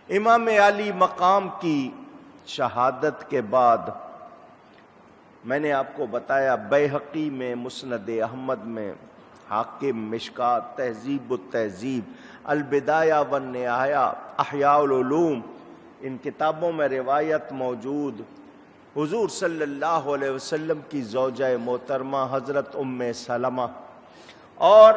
امام علی مقام کی شہادت کے بعد میں نے آپ کو بتایا بیہقی میں، مسند احمد میں، حاکم، مشکات، تہذیب التہذیب، البدایہ والنہایہ، احیاء العلوم، ان کتابوں میں روایت موجود حضور صلی اللہ علیہ وسلم کی زوجہ محترمہ حضرت ام سلمہ اور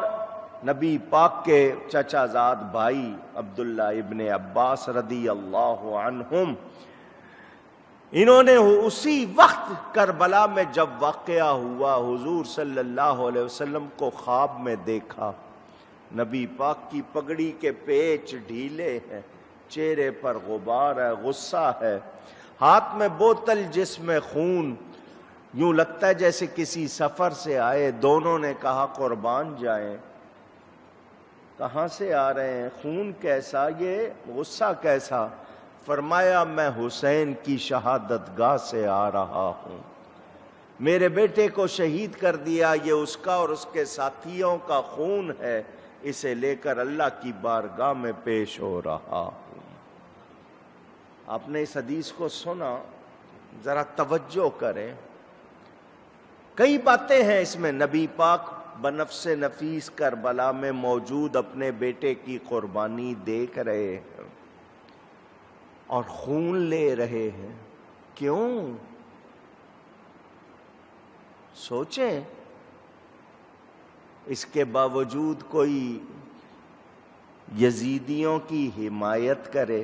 نبی پاک کے چچا زاد بھائی عبداللہ ابن عباس رضی اللہ عنہم، انہوں نے اسی وقت کربلا میں جب واقعہ ہوا حضور صلی اللہ علیہ وسلم کو خواب میں دیکھا۔ نبی پاک کی پگڑی کے پیچ ڈھیلے ہیں، چہرے پر غبار ہے، غصہ ہے، ہاتھ میں بوتل جس میں خون، یوں لگتا ہے جیسے کسی سفر سے آئے۔ دونوں نے کہا قربان جائیں، کہاں سے آ رہے ہیں؟ خون کیسا؟ یہ غصہ کیسا؟ فرمایا میں حسین کی شہادت گاہ سے آ رہا ہوں، میرے بیٹے کو شہید کر دیا، یہ اس کا اور اس کے ساتھیوں کا خون ہے، اسے لے کر اللہ کی بارگاہ میں پیش ہو رہا ہوں۔ آپ نے اس حدیث کو سنا، ذرا توجہ کریں، کئی باتیں ہیں اس میں۔ نبی پاک بنفس نفیس کربلا میں موجود اپنے بیٹے کی قربانی دیکھ رہے ہیں اور خون لے رہے ہیں۔ کیوں؟ سوچیں، اس کے باوجود کوئی یزیدیوں کی حمایت کرے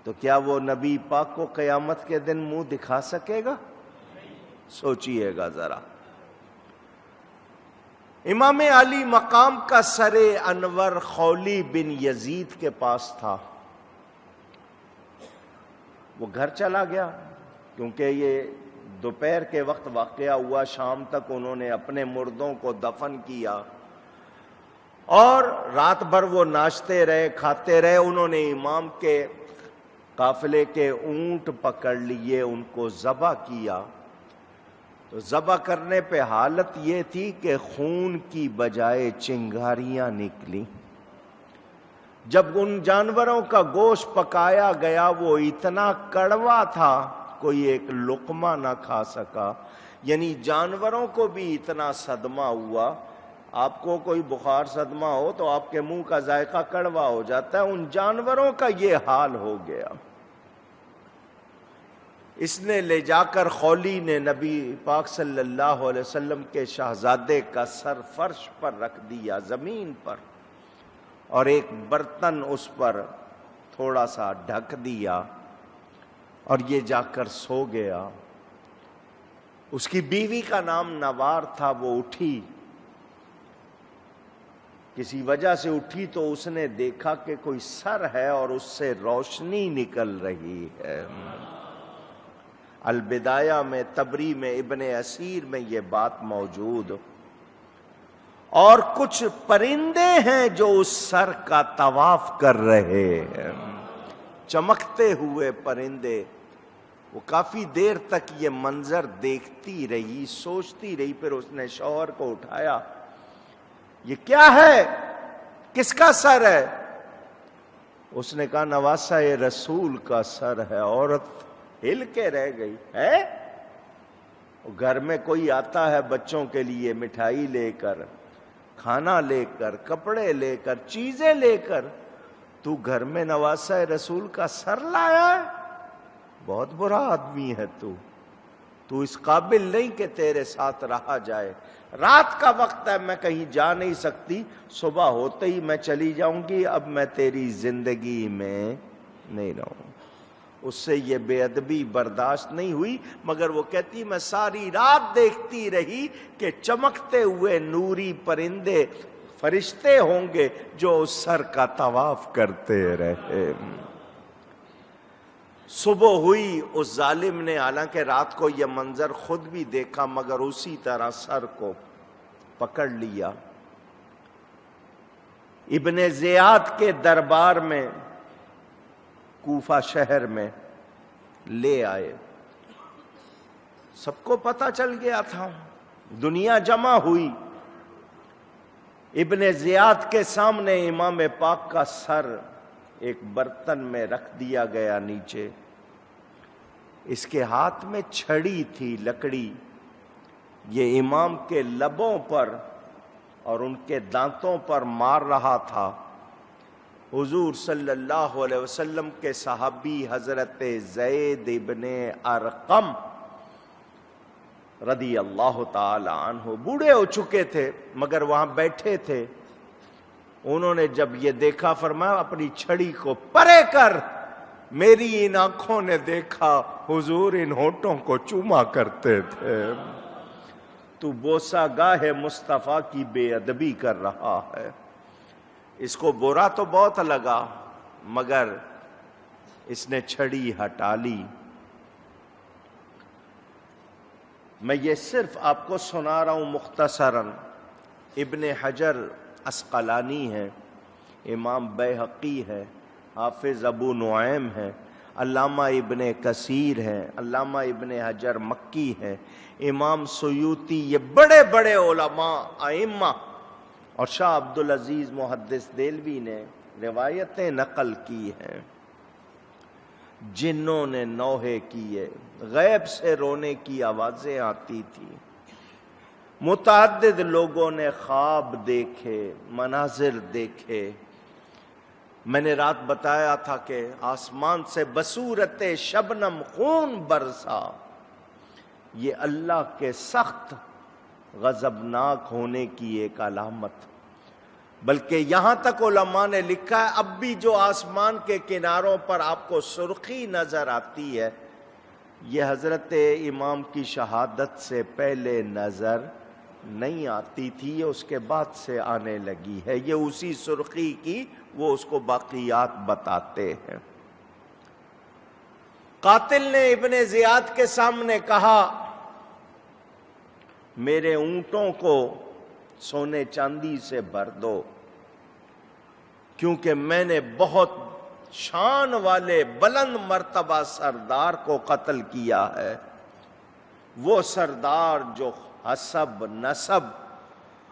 تو کیا وہ نبی پاک کو قیامت کے دن منہ دکھا سکے گا؟ سوچئے گا ذرا۔ امام علی مقام کا سر انور خولی بن یزید کے پاس تھا، وہ گھر چلا گیا کیونکہ یہ دوپہر کے وقت واقعہ ہوا، شام تک انہوں نے اپنے مردوں کو دفن کیا اور رات بھر وہ ناشتے رہے، کھاتے رہے۔ انہوں نے امام کے قافلے کے اونٹ پکڑ لیے، ان کو ذبح کیا۔ تو ذبح کرنے پہ حالت یہ تھی کہ خون کی بجائے چنگاریاں نکلی۔ جب ان جانوروں کا گوشت پکایا گیا وہ اتنا کڑوا تھا کوئی ایک لقمہ نہ کھا سکا، یعنی جانوروں کو بھی اتنا صدمہ ہوا۔ آپ کو کوئی بخار صدمہ ہو تو آپ کے منہ کا ذائقہ کڑوا ہو جاتا ہے، ان جانوروں کا یہ حال ہو گیا۔ اس نے لے جا کر خولی نے نبی پاک صلی اللہ علیہ وسلم کے شہزادے کا سر فرش پر رکھ دیا، زمین پر، اور ایک برتن اس پر تھوڑا سا ڈھک دیا اور یہ جا کر سو گیا۔ اس کی بیوی کا نام نوار تھا، وہ اٹھی، کسی وجہ سے اٹھی تو اس نے دیکھا کہ کوئی سر ہے اور اس سے روشنی نکل رہی ہے۔ البدایہ میں، تبری میں، ابن اسیر میں یہ بات موجود۔ اور کچھ پرندے ہیں جو اس سر کا طواف کر رہے ہیں، چمکتے ہوئے پرندے۔ وہ کافی دیر تک یہ منظر دیکھتی رہی، سوچتی رہی، پھر اس نے شوہر کو اٹھایا، یہ کیا ہے؟ کس کا سر ہے؟ اس نے کہا نواسہ رسول کا سر ہے۔ عورت ہل کے رہ گئی ہے۔ گھر میں کوئی آتا ہے بچوں کے لیے مٹھائی لے کر، کھانا لے کر، کپڑے لے کر، چیزیں لے کر، تو گھر میں نواسہ رسول کا سر لایا ہے؟ بہت برا آدمی ہے تو اس قابل نہیں کہ تیرے ساتھ رہا جائے۔ رات کا وقت ہے، میں کہیں جا نہیں سکتی، صبح ہوتے ہی میں چلی جاؤں گی، اب میں تیری زندگی میں نہیں رہوں۔ اس سے یہ بے ادبی برداشت نہیں ہوئی، مگر وہ کہتی میں ساری رات دیکھتی رہی کہ چمکتے ہوئے نوری پرندے فرشتے ہوں گے جو اس سر کا طواف کرتے رہے۔ صبح ہوئی، اس ظالم نے حالانکہ رات کو یہ منظر خود بھی دیکھا مگر اسی طرح سر کو پکڑ لیا۔ ابن زیاد کے دربار میں کوفہ شہر میں لے آئے، سب کو پتہ چل گیا تھا، دنیا جمع ہوئی۔ ابن زیاد کے سامنے امام پاک کا سر ایک برتن میں رکھ دیا گیا نیچے، اس کے ہاتھ میں چھڑی تھی لکڑی، یہ امام کے لبوں پر اور ان کے دانتوں پر مار رہا تھا۔ حضور صلی اللہ علیہ وسلم کے صحابی حضرت زید ابن ارقم رضی اللہ تعالی عنہ بوڑھے ہو چکے تھے مگر وہاں بیٹھے تھے، انہوں نے جب یہ دیکھا فرمایا اپنی چھڑی کو پرے کر، میری ان آنکھوں نے دیکھا حضور ان ہونٹوں کو چوما کرتے تھے، تو بوسہ گاہ مصطفیٰ کی بے ادبی کر رہا ہے۔ اس کو برا تو بہت لگا مگر اس نے چھڑی ہٹا لی۔ میں یہ صرف آپ کو سنا رہا ہوں مختصراً، ابن حجر عسقلانی ہے، امام بیہقی ہے، حافظ ابو نعیم ہے، علامہ ابن کثیر ہے، علامہ ابن حجر مکی ہے، امام سیوطی، یہ بڑے بڑے علماء ائمہ، اور شاہ عبدالعزیز محدث دہلوی نے روایتیں نقل کی ہیں۔ جنوں نے نوحے کیے، غیب سے رونے کی آوازیں آتی تھی، متعدد لوگوں نے خواب دیکھے، مناظر دیکھے۔ میں نے رات بتایا تھا کہ آسمان سے بصورت شبنم خون برسا، یہ اللہ کے سخت غضبناک ہونے کی ایک علامت، بلکہ یہاں تک علماء نے لکھا ہے اب بھی جو آسمان کے کناروں پر آپ کو سرخی نظر آتی ہے یہ حضرت امام کی شہادت سے پہلے نظر نہیں آتی تھی، یہ اس کے بعد سے آنے لگی ہے، یہ اسی سرخی کی وہ اس کو باقیات بتاتے ہیں۔ قاتل نے ابن زیاد کے سامنے کہا میرے اونٹوں کو سونے چاندی سے بھر دو، کیونکہ میں نے بہت شان والے بلند مرتبہ سردار کو قتل کیا ہے، وہ سردار جو حسب نسب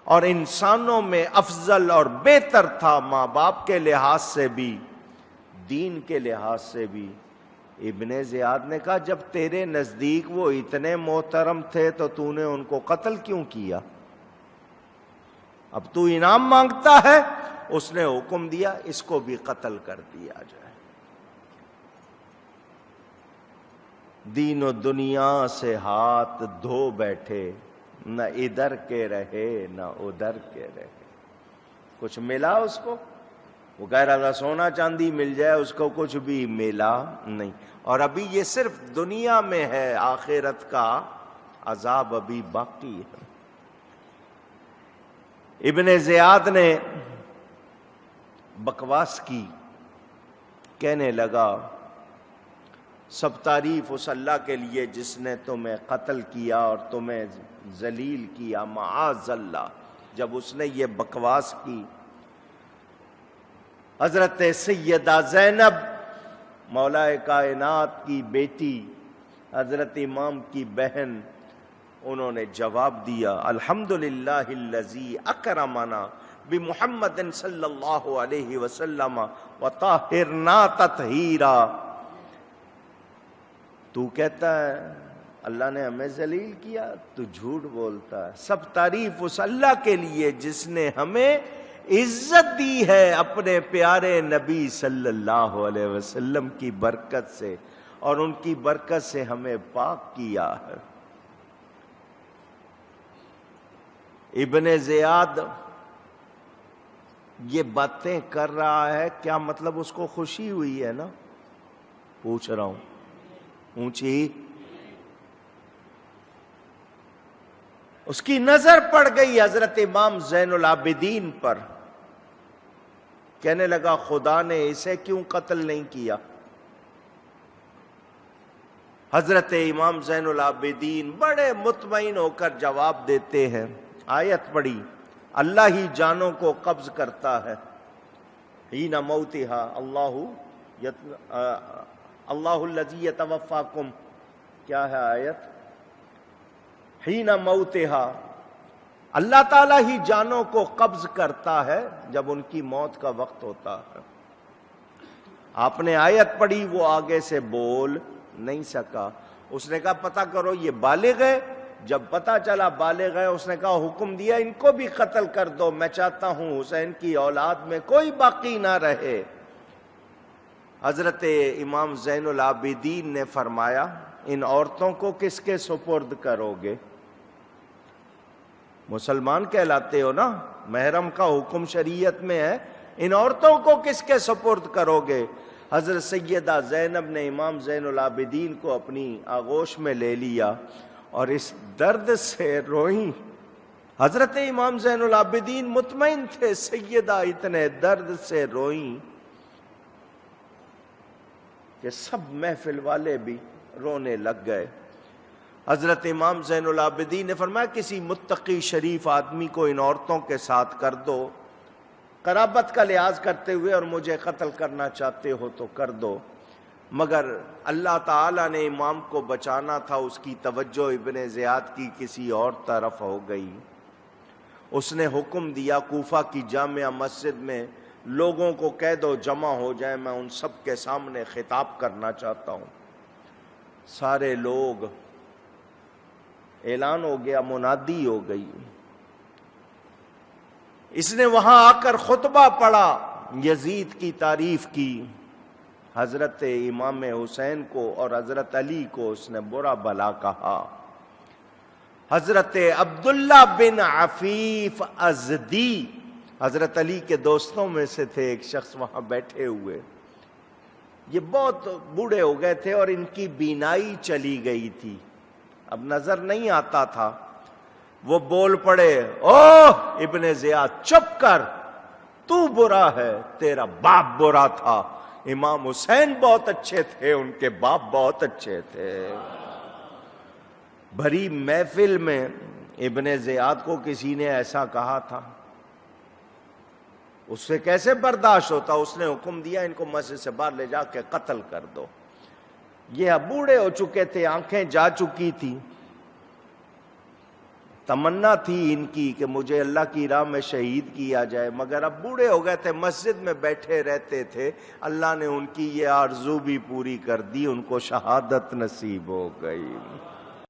اور انسانوں میں افضل اور بہتر تھا، ماں باپ کے لحاظ سے بھی دین کے لحاظ سے بھی۔ ابن زیاد نے کہا جب تیرے نزدیک وہ اتنے محترم تھے تو تو نے ان کو قتل کیوں کیا؟ اب تو انعام مانگتا ہے؟ اس نے حکم دیا اس کو بھی قتل کر دیا جائے۔ دین و دنیا سے ہاتھ دھو بیٹھے، نہ ادھر کے رہے نہ ادھر کے رہے، کچھ ملا اس کو؟ وہ کہہ رہا تھا سونا چاندی مل جائے، اس کو کچھ بھی ملا نہیں۔ اور ابھی یہ صرف دنیا میں ہے، آخرت کا عذاب ابھی باقی ہے۔ ابن زیاد نے بکواس کی، کہنے لگا سب تعریف اس اللہ کے لیے جس نے تمہیں قتل کیا اور تمہیں ذلیل کیا، معاذ اللہ۔ جب اس نے یہ بکواس کی، حضرت سیدہ زینب مولا کائنات کی بیٹی، حضرت امام کی بہن، انہوں نے جواب دیا الحمدللہ الذی اکرمنا بمحمد صلی اللہ علیہ وسلم وطہرنا تطہیرا۔ تو کہتا ہے اللہ نے ہمیں ذلیل کیا، تو جھوٹ بولتا ہے۔ سب تعریف اس اللہ کے لیے جس نے ہمیں عزت دی ہے اپنے پیارے نبی صلی اللہ علیہ وسلم کی برکت سے، اور ان کی برکت سے ہمیں پاک کیا ہے۔ ابن زیاد یہ باتیں کر رہا ہے، کیا مطلب اس کو خوشی ہوئی ہے نا؟ پوچھ رہا ہوں، اونچی اس کی نظر پڑ گئی حضرت امام زین العابدین پر، کہنے لگا خدا نے اسے کیوں قتل نہیں کیا؟ حضرت امام زین العابدین بڑے مطمئن ہو کر جواب دیتے ہیں، آیت پڑھی اللہ ہی جانوں کو قبض کرتا ہے، حین موتہا اللہ الذی یتوفاکم، کیا ہے آیت؟ حین موتہا اللہ تعالیٰ ہی جانوں کو قبض کرتا ہے جب ان کی موت کا وقت ہوتا ہے۔ آپ نے آیت پڑھی، وہ آگے سے بول نہیں سکا۔ اس نے کہا پتہ کرو یہ بالغ ہے۔ جب پتہ چلا بالغ ہے، اس نے کہا حکم دیا ان کو بھی قتل کر دو، میں چاہتا ہوں حسین کی اولاد میں کوئی باقی نہ رہے۔ حضرت امام زین العابدین نے فرمایا ان عورتوں کو کس کے سپرد کرو گے؟ مسلمان کہلاتے ہو نا، محرم کا حکم شریعت میں ہے، ان عورتوں کو کس کے سپرد کرو گے؟ حضرت سیدہ زینب نے امام زین العابدین کو اپنی آغوش میں لے لیا اور اس درد سے روئیں۔ حضرت امام زین العابدین مطمئن تھے، سیدہ اتنے درد سے روئیں کہ سب محفل والے بھی رونے لگ گئے۔ حضرت امام زین العابدین نے فرمایا کسی متقی شریف آدمی کو ان عورتوں کے ساتھ کر دو، قرابت کا لحاظ کرتے ہوئے، اور مجھے قتل کرنا چاہتے ہو تو کر دو۔ مگر اللہ تعالیٰ نے امام کو بچانا تھا، اس کی توجہ ابن زیاد کی کسی اور طرف ہو گئی۔ اس نے حکم دیا کوفہ کی جامع مسجد میں لوگوں کو کہہ دو جمع ہو جائیں، میں ان سب کے سامنے خطاب کرنا چاہتا ہوں۔ سارے لوگ، اعلان ہو گیا، منادی ہو گئی۔ اس نے وہاں آ کر خطبہ پڑھا، یزید کی تعریف کی، حضرت امام حسین کو اور حضرت علی کو اس نے برا بھلا کہا۔ حضرت عبداللہ بن عفیف ازدی حضرت علی کے دوستوں میں سے تھے، ایک شخص وہاں بیٹھے ہوئے، یہ بہت بوڑھے ہو گئے تھے اور ان کی بینائی چلی گئی تھی، اب نظر نہیں آتا تھا۔ وہ بول پڑے، او ابن زیاد چپ کر، تو برا ہے، تیرا باپ برا تھا، امام حسین بہت اچھے تھے، ان کے باپ بہت اچھے تھے۔ بھری محفل میں ابن زیاد کو کسی نے ایسا کہا تھا، اس سے کیسے برداشت ہوتا؟ اس نے حکم دیا ان کو مسجد سے باہر لے جا کے قتل کر دو۔ یہ اب بوڑھے ہو چکے تھے، آنکھیں جا چکی تھی، تمنا تھی ان کی کہ مجھے اللہ کی راہ میں شہید کیا جائے، مگر اب بوڑھے ہو گئے تھے، مسجد میں بیٹھے رہتے تھے، اللہ نے ان کی یہ آرزو بھی پوری کر دی، ان کو شہادت نصیب ہو گئی۔